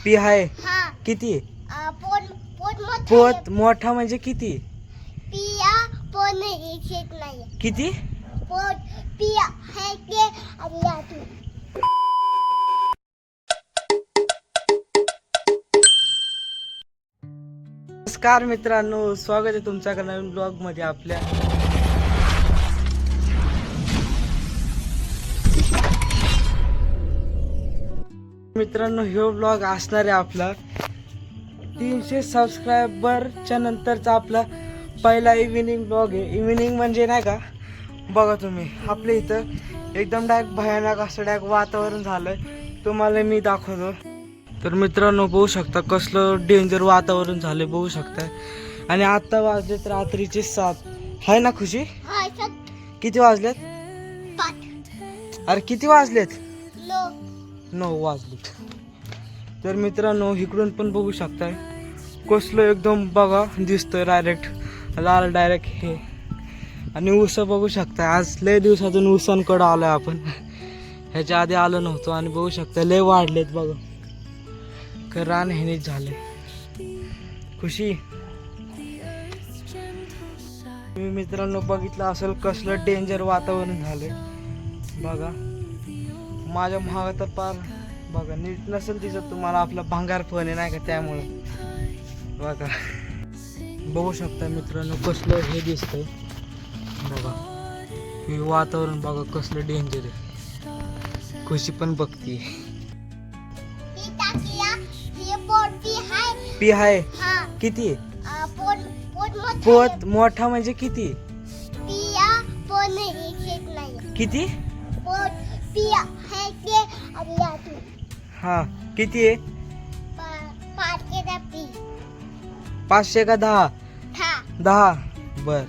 P आहे हा किती? पोट पोट मोठं पोत मोठा म्हणजे किती? पिया पोट येत नाही किती? पोट पिया है के अल्लाह तू नमस्कार मित्रांनो, स्वागत आहे तुमच्या नवीन ब्लॉग मध्ये आपल्या. मित्रांनो, हे ब्लॉग असणार आहे आपला 300 सबस्क्रायबरच्या नंतरचा आपला पहिला इव्हिनिंग ब्लॉग आहे. इव्हिनिंग म्हणजे नाही का, बघा तुम्ही आपल्या इथं एकदम डायरेक्ट भयानक असं डायरेक्ट वातावरण झालंय. तुम्हाला मी दाखवतो. तर मित्रांनो, बघू शकता कसलं डेंजर वातावरण झालंय, बघू शकता. आणि आता वाजलेत रात्रीचे 7. हाय ना खुशी? हाय सर किती वाजलेत? पाठ अरे किती वाजलेत? लो 9 वाजलेत. तर मित्रांनो, इकडून पण बघू शकताय कसलं एकदम बघा दिसतंय डायरेक्ट लाल डायरेक्ट हे. आणि ऊस बघू शकता, आज लय दिवसातून ऊसांकडं आलोय आपण. ह्याच्या आधी आलो नव्हतो. आणि बघू शकता लय वाढलेत बघा, रान हेनीच झाले. खुशी, तुम्ही मित्रांनो बघितलं असेल कसलं डेंजर वातावरण झालंय बघा. माझ्या महाग तर पार बघा नीट नसेल दिसत तुम्हाला, आपला भांगार फोन आहे नाही का, त्यामुळे बघा. बघू शकता मित्रांनो कसलं हे दिसतंय बघा. हे वातावरण बघा कसलं डेंजर आहे. खुशी पण बघती. ही टाकिया ही पोट पी हाय पी आहे हा किती? पोट पोट मोठं पोत मोठा म्हणजे किती? पिया पोट येत नाही किती? पोट पिया है के अल्लाह तू हा किती आहे? पाठ के दा पी 500 का 10? था 10. बर.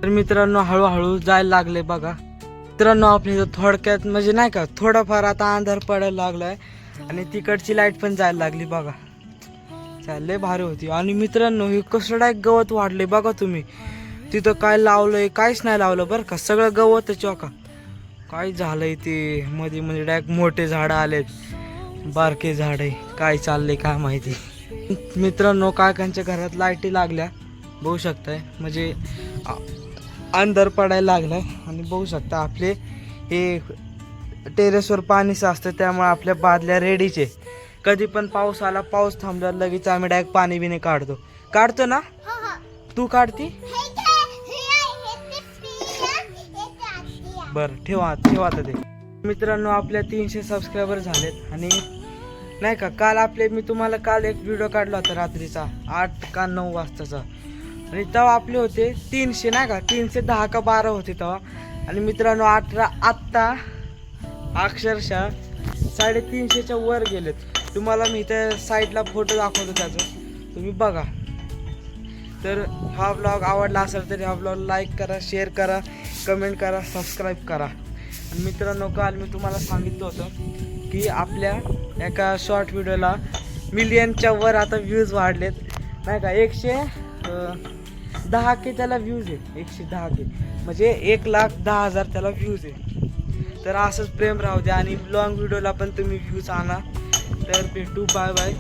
तर मित्रांनो, हळूहळू जायला लागले बघा. मित्रांनो, आपल्या इथं थोडक्यात म्हणजे नाही का थोडाफार आता अंधार पडायला लागलाय. आणि तिकडची लाईट पण जायला लागली बघा. चालले भारी होती. आणि मित्रांनो, हे कसं डायरेक्ट गवत वाढले बघा तुम्ही. तिथं काय लावलंय? काहीच नाही लावलं बरं का, सगळं गवतच का. काय झालंय ते मध्ये मध्ये डायरेक्ट मोठे झाडं आलेत, बारके झाड आहे. काय चाललंय काय माहिती. मित्रांनो, काकांच्या घरात लाईटी लागल्या बघू शकताय, म्हणजे अंधार पडायला लागलाय. आणि बघू शकता आपले हे टेरेसवर पाणी साचतं, त्यामुळे आपल्या बादल्या रेडीचे. कधी पण पाऊस आला, पाऊस थांबला लगेच आम्ही डायरेक्ट पाणी बिणी काढतो ना. हा हा तू काढती? हे ते पिया बरं, ठेवा आता ते. मित्रांनो, आपल्या 300 सबस्क्रायबर झालेत. आणि नाही का काल मी तुम्हाला काल एक व्हिडिओ काढला होता रात्रीचा 8 का 9 वाजताचा. आणि तेव्हा आपले होते 300 नाही का, 310 का 12 होते तेव्हा. आणि मित्रांनो, आत्ता अक्षरशः 350च्या वर गेलेत. तुम्हाला मी इथे साईडला फोटो दाखवतो त्याचा, तुम्ही बघा. तर हा ब्लॉग आवडला असेल तर हा ब्लॉग लाईक करा, शेअर करा, कमेंट करा, सबस्क्राईब करा. आणि मित्रांनो, काल मी तुम्हाला सांगितलं होतं की आपल्या एका शॉर्ट व्हिडिओला मिलियनच्या वर आता व्ह्यूज वाढलेत नाही का. 110K त्याला व्ह्यूज आहे. 110K म्हणजे 1,10,000 त्याला व्ह्यूज आहे. तर असंच प्रेम राहू द्या. आणि लॉंग व्हिडिओला पण तुम्ही व्ह्यूज आणा. तर भेटू, बाय बाय.